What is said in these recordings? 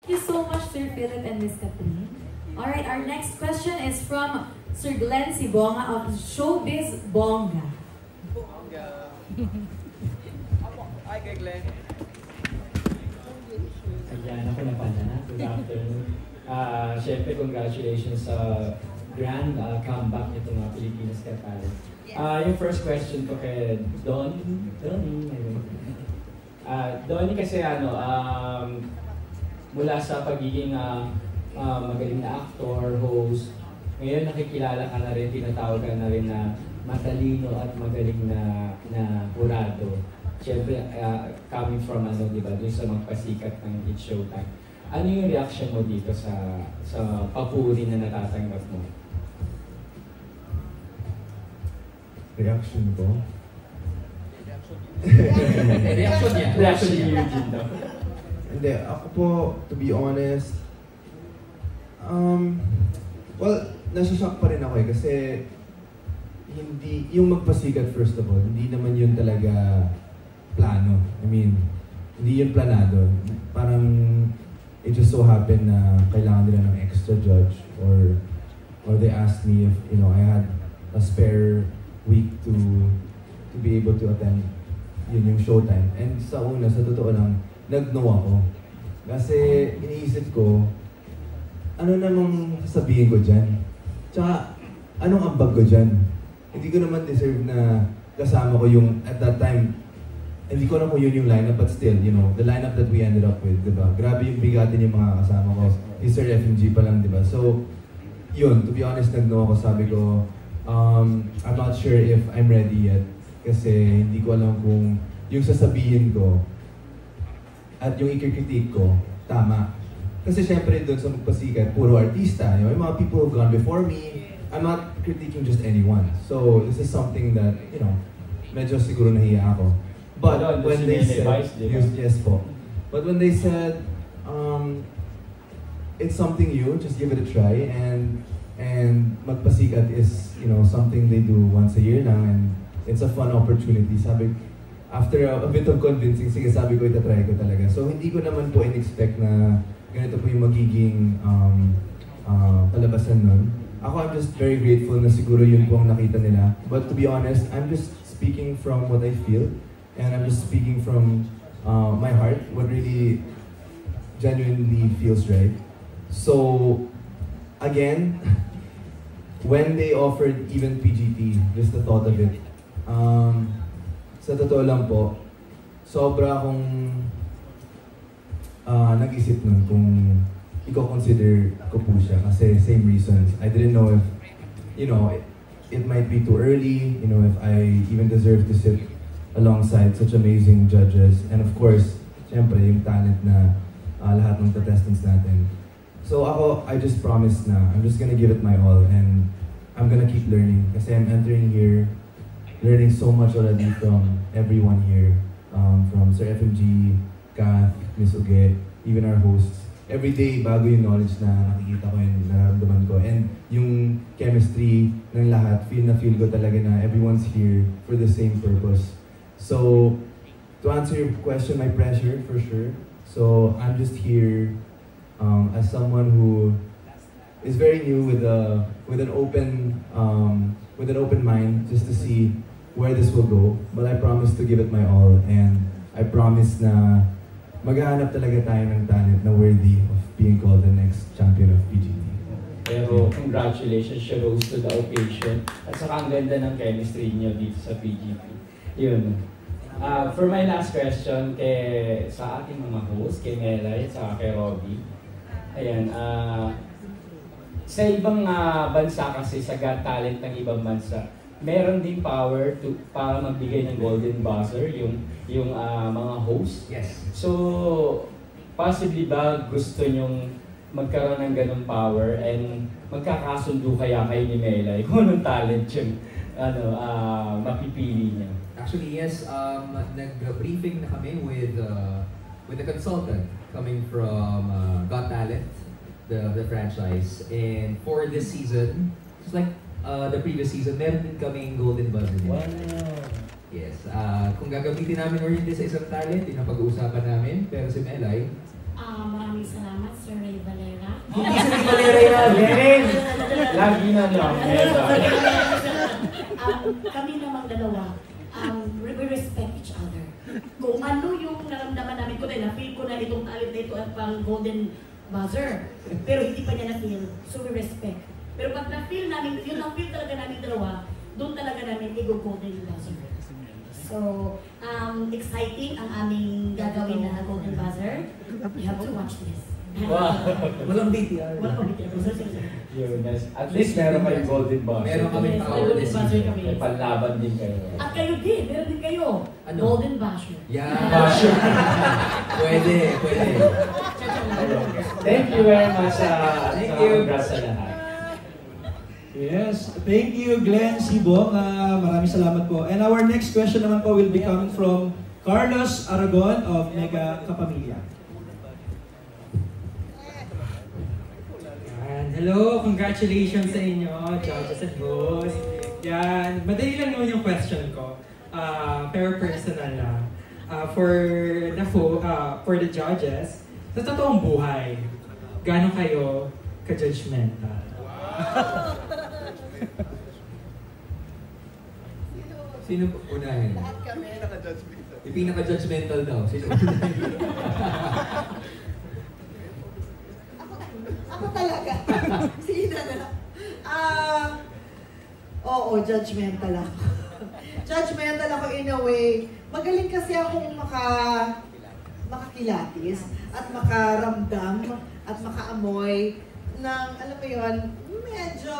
Thank you so much, Sir Philip and Miss Catherine. Alright, our next question is from Sir Glenn Sibonga of Showbiz Bonga. Bonga. Hi, Glenn. Ayan, ako na pala. Good afternoon. Siyempre, congratulations sa grand comeback nito mga Pilipinas Got Talent. Yung first question ko kay Donnie, kasi mula sa pagiging magaling na actor, host, ngayon nakikilala ka na rin, tinatawag ka na rin na matalino at magaling na hurado. Siyempre, coming from di ba, dun sa magpasikat ng It's Showtime. Ano yung reaction mo dito sa papuri na natatanggap mo? Reaction ko? Reaction niya. Reaction ni Eugene daw. Hindi, ako po, to be honest, well, nasashock pa rin ako kasi hindi, yung magpasikat first of all, hindi naman yun talaga plano. I mean, hindi yun planado. Parang, it just so happened na kailangan nila ng extra judge or they asked me if, I had a spare week to be able to attend yung Showtime. And sa totoo lang, nag-no ako. Kasi iniisip ko, ano namang sasabihin ko dyan? Tsaka, anong ambag ko dyan? Hindi ko naman deserve na kasama ko yung, at that time, hindi ko alam kung yun yung lineup, but still, the lineup that we ended up with, diba? Grabe yung bigatin yung mga kasama ko. Yung Sir FMG pa lang, diba? So, yun, to be honest, nag-no ako, sabi ko, I'm not sure if I'm ready yet. Kasi hindi ko alam kung yung sasabihin ko at yung ikikritik ko, tama. Kasi syempre doon sa magpasikat, puro artista. Yung mga people who've gone before me, I'm not critiquing just anyone. So, this is something that, medyo siguro nahiya ako. But when they said, yes po. But when they said, it's something new, just give it a try, and magpasikat is, something they do once a year lang, and it's a fun opportunity. Sabi, after a bit of convincing, sige, sabi ko, itatry ko talaga. So, hindi ko naman po in-expect na ganito po yung magiging palabasan nun. Ako, I'm just very grateful na siguro yun po ang nakita nila. But to be honest, I'm just speaking from what I feel. And I'm just speaking from my heart, what really genuinely feels right. So, again, when they offered even PGT, just the thought of it, sa totoo lang po, sobra akong nag-isip nun kung i-consider ko po siya kasi same reasons. I didn't know if, it might be too early, if I even deserve to sit alongside such amazing judges. And of course, syempre, yung talent na lahat ng contestants natin. So ako, I just promised na I'm just gonna give it my all and I'm gonna keep learning. Kasi I'm entering here, learning so much already from everyone here. From Sir FMG, Kath, Miss Uge, even our hosts. Every day, bago yung knowledge na nakikita ko yung nararamdaman ko. And yung chemistry ng lahat, feel ko talaga na everyone's here for the same purpose. So, to answer your question, my pressure for sure. So, I'm just here as someone who is very new with an open mind, just to see where this will go. But I promise to give it my all, and I promise na maghahanap talaga tayo ng talent na worthy of being called the next champion of PGT. Pero congratulations, she rose to the occasion. At saka ang ganda ng chemistry niyo dito sa PGP. Yun. For my last question sa ating mga host, kay Melay at saka kay Robby. Ayan, sa ibang bansa kasi, sa Got Talent ng ibang bansa, meron din power para magbigay ng golden buzzer yung mga host. Yes. So, possibly ba gusto nyong magkaroon ng ganung power and magkakasundo kaya kayo ni Melay kung anong talent yung mapipili niya? Actually, yes. Nag-briefing na kami with a consultant coming from Got Talent, the franchise. And for this season, just like the previous season, meron din kaming golden buzzer. Wow! Yes. Kung gagamitin namin or hindi sa isang talent, yun ang pag-uusapan namin. Pero si Melay, maraming salamat, Valera yan. Lenin! Lagi na lang. Kami namang dalawa, we respect each other. Kung ano yung naramdaman namin ko na-feel ko na itong talent na ito at pang golden buzzer. Pero hindi pa niya na-feel, so we respect. Pero pag na-feel namin, yun na-feel talaga namin dalawa, doon talaga namin i-golden buzzer. So, exciting ang aming gagawin na golden buzzer. You have to watch this. Wow. Walang BTR. Walang BTR. Yun, at least meron kayong golden buzzer. Meron kami Yes, power golden this buzzer season. kami. May panlaban din kayo. At kayo din, meron din kayo. Ano? Golden buzzer. Yeah. Buzzer. Pwede. Thank you very much sa Thank you. congrats sa lahat. Yes, thank you Glenn Sibong. Maraming salamat po. And our next question naman po will be coming from Carlos Aragon of Mega Kapamilya. And hello, congratulations sa inyo, judges and hosts. Yan, madali lang naman yung question ko. Pero personal lang. For the judges, sa totoong buhay, gaano kayo ka-judgmental? Sino po unahin? Lahat kami naka-judgmental. Yung pinaka-judgmental daw. Sino unahin? Ako talaga. Sino na? Oo, judgmental ako. Judgmental ako in a way. Magaling kasi akong makakilatis at makaramdam at makaamoy ng, alam mo yun, medyo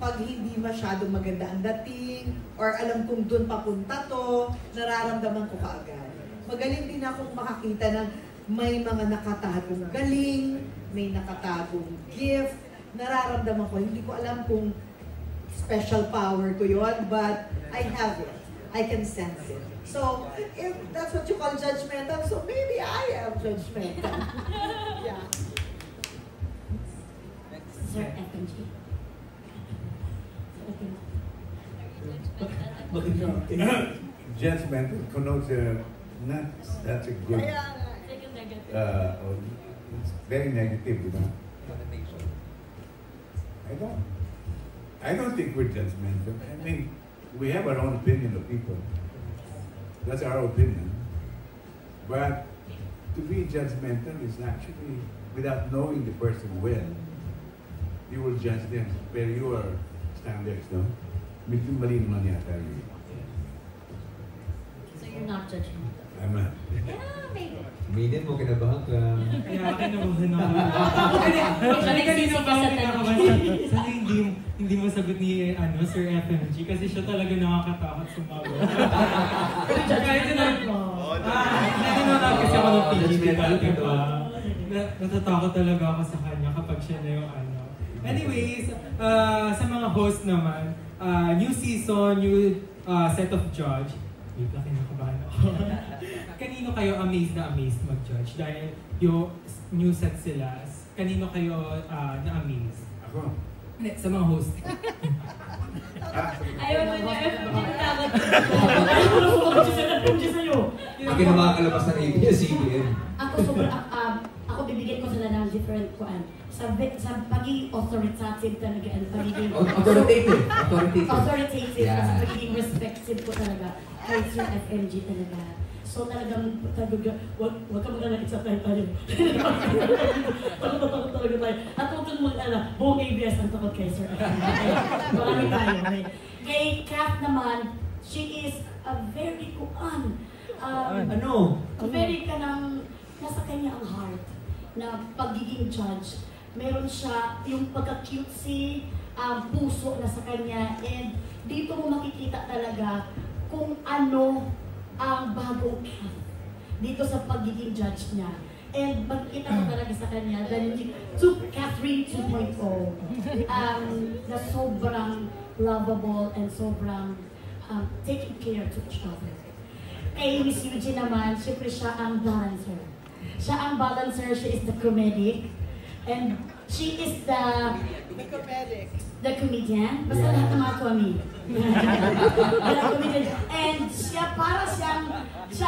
pag hindi masyadong maganda ang dating or alam kong doon papunta to, nararamdaman ko kaagad. Magaling din akong makakita ng may mga nakatagong galing, may nakatagong gift, nararamdaman ko. Hindi ko alam kung special power ko yun, but I have it. I can sense it. So, if that's what you call judgmental, so maybe I am judgmental. Yeah. Sir FMG. Judgmental connotes not that's a good. It's very negative, you know. I don't think we're judgmental. I mean, we have our own opinion of people. That's our opinion. But to be judgmental is actually without knowing the person well. You will judge them where your standards, no? Medyo mali naman yata yun. So you're not judging? I'm not. Yeah, maybe. Minin mo, kinabahan ka. Kaya kinabahan ako. Kanina pa ako kinakabahan. Sana hindi masagot ni Sir FMG kasi siya talaga nakakatakot sumagot. Kahit nanonood kasi ako ng PGP dati ba? Natatakot talaga ako sa kanya kapag siya na yung Anyways, sa mga host naman, new season, new set of judge. Wait lang, kinakabahan ako. Kanino kayo amazed mag-judge? Dahil yung new set sila, kanino kayo na-amaze? Ako? Sa mga host. Ayaw na niya. Ayaw mo na sumagot siya sa FMG sa'yo. Bakit na makakalabas ng ABS-CBN? Ako sobrang, ako bibigyan ko sila ng different kuan. Sa pagiging authoritative talaga and pagiging Authoritative. Authoritative Yeah. kasi pagiging respectful ko talaga kay Sir FMG talaga. So talagang wag ka mag-alakit sa tayo. Takot talaga tayo. At huwag kang mag-ala, buong ABS ang takot kay Sir FMG. Marami tayo. Kay Kat naman, she is a very very kanang nasa kanya ang heart na pagiging judge. Meron siya yung pagka-cutesy, puso na sa kanya, and dito mo makikita talaga kung ano ang bagong Kat dito sa pagiging judge niya. And magkita mo talaga sa kanya dahil Catherine 2.0 na sobrang lovable and sobrang taking care to each other. Kay Miss Eugene naman, siyempre siya ang balancer. She is the comedic. And she is the comedian. Basta lahat ng mga comedy. And siya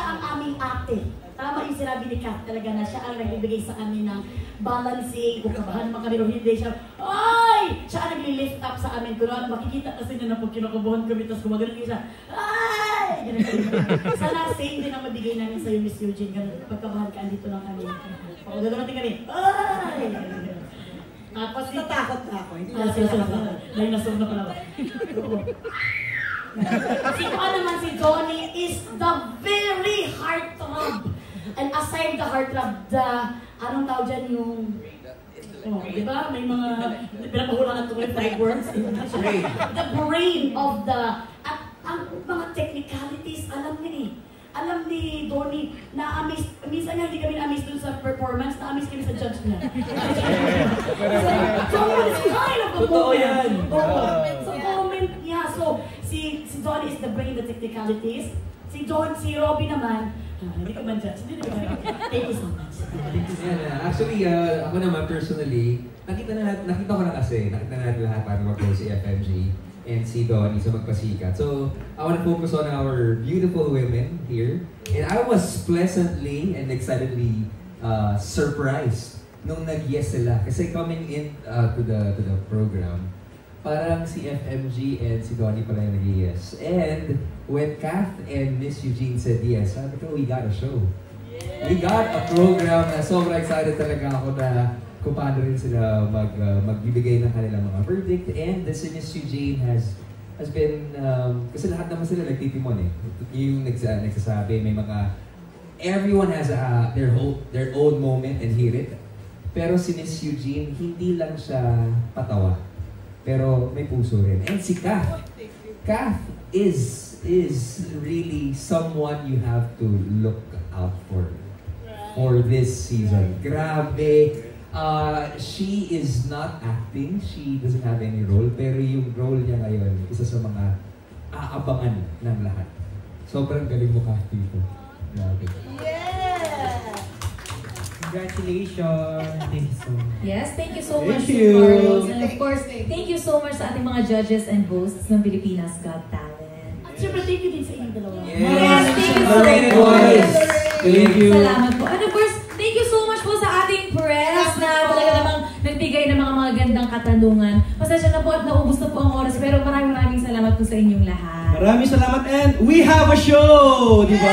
ang aming ate. Tama yung sinabi ni Kat talaga na siya ang nagbibigay sa amin ng balancing, kung kabahan naman kami o hindi siya, ay! Siya ang nagli-lift up sa amin. Pero makikita kasi na pag kinukubuhan kami, tapos gumagano'n siya, ay! Sana same din ang mabigay namin sa'yo, Miss Eugene. Pagkabahan ka, andito lang kami. Pag gagano'n kami, ay! Tapos natakot na ako. Hindi na sila dahil nasog na pala. Si Juan naman, si Johnny is the very heartthrob. And aside the heartthrob, anong tawag dyan yung... di ba? May mga... Pinapahulangan ito yung 5 words. The brain of the... At ang mga technicalities, alam niya eh. Alam ni Donnie, na-amaze, minsan nga hindi kami na-amaze dun sa performance, na-amaze kami sa judge niya. So, it's kind of a moment. So, comment niya. So, si Donnie is the brain, the technicalities. Si Robbie naman, hindi ko man judge. Thank you so much. Actually, ako naman personally, nakita ko na kasi, nakita na natin lahat paano mag-go si FMG and si Donnie sa magpasikat. So, I want to focus on our beautiful women here. And I was pleasantly and excitedly surprised nung nag-yes sila. Kasi coming in to the program, parang si FMG and si Donnie pala yung nag-yes. And when Kath and Miss Eugene said yes, sabi ko, we got a show. We got a program na sobrang excited talaga ako na kung paano rin sila magbibigay ng kanilang mga verdict. And si Miss Eugene has been, kasi lahat naman sila nagtitimon eh. Yung nagsasabi, may mga, everyone has their own moment and hear it. Pero si Miss Eugene, hindi lang siya patawa. Pero may puso rin. And si Kath. Kath is really someone you have to look out for this season. Grabe. She is not acting. She doesn't have any role. Pero yung role niya ngayon, isa sa mga aabangan ng lahat. Sobrang galing mo, Kath, dito. Grabe. Yeah! Congratulations! Thank you so much. Yes, thank you so much to Carlos. And of course, thank you so much sa ating mga judges and hosts ng Pilipinas Got Talent. At syempre, thank you din sa inyong dalawa. Yes, thank you so much. Thank you. Salamat po. And of course, thank you so much po sa ating press na talaga namang nagbigay ng mga magandang katanungan. Pasensya na po at naubos na po ang oras, pero maraming salamat po sa inyong lahat. Maraming salamat and we have a show! Di ba?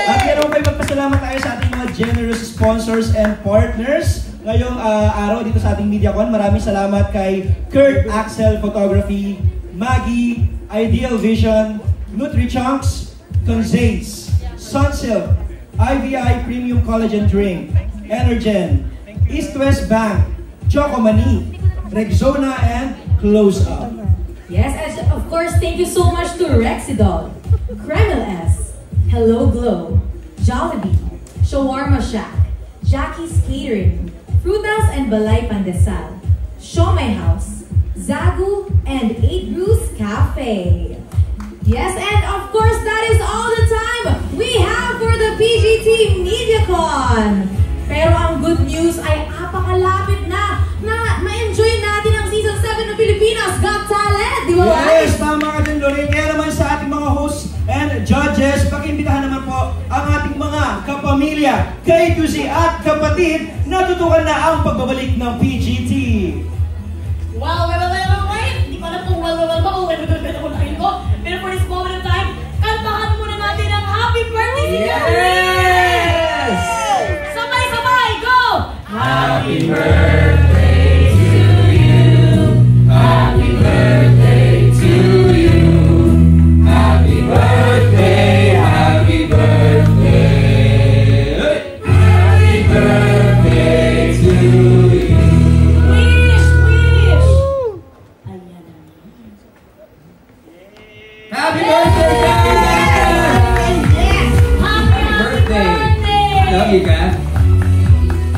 At meron kayo magpasalamat tayo sa ating mga generous sponsors and partners ngayong araw dito sa ating MediaCon. Maraming salamat kay Kurt Axel Photography, Maggie, Ideal Vision, NutriChunks, Conzates, Sunsilk, IVI Premium Collagen Drink, Energen, East West Bank, Chocomani, Rexona, and Close Up. Yes, and of course, thank you so much to Rexidol, Kreml S, Hello Glow, Jollibee, Shawarma Shack, Jackie's Catering, Frutas and Balay Pandesal, Shomai House, Zagu, and 8 Brews Cafe. Yes, and of course, that is all the time we have for the PGT MediaCon. Pero ang good news ay apakalapit na ma-enjoy natin ang Season 7 ng Pilipinas Got Talent, di ba? Yes, tama ka din, Lorraine. Kaya naman sa ating mga hosts and judges, pakiimbitahan naman po ang ating mga kapamilya, K2C at kapatid na tutukan na ang pagbabalik ng PGT. Wow, wait! Hindi ko alam kung well ako unahin ko. Pero for this moment of time, kantahan muna natin ang Happy Birthday to you! Yes! Sabay-sabay, go! Happy birthday to you. Happy birthday to you. Happy birthday, happy birthday. Happy birthday to you. Wish! Ayan na. Happy birthday, guys! Yes! Happy birthday! Love you, Kath.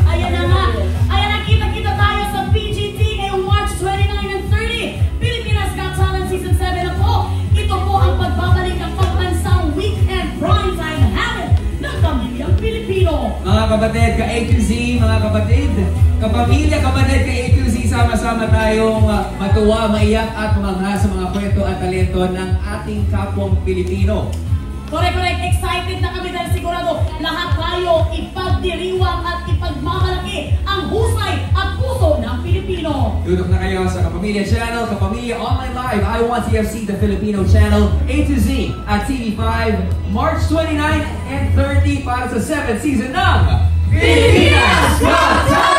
Ayan na nga. Ayan na, kita-kita tayo sa PGT ngayong March 29 and 30. Pilipinas Got Talent Season 7 na po. Ito po ang pagbabalik ng pagbansang weekend primetime habit ng pamilyang Pilipino. Mga kapatid, ka-A to Z, mga kapatid, kapamilya, kapatid, ka-A to Z, sama-sama tayong matuwa, maiyak at mamangha sa mga kwento at talento ng ating kapwang Pilipino. Correct. Excited na kami dahil sigurado lahat tayo ipagdiriwang at ipagmamalaki ang husay at puso ng Pilipino. Tutok na kayo sa Kapamilya Channel, Kapamilya Online Live, I1TFC, the Filipino Channel, A to Z at TV5, March 29 and 30 para sa 7th season ng Pilipinas Got Talent!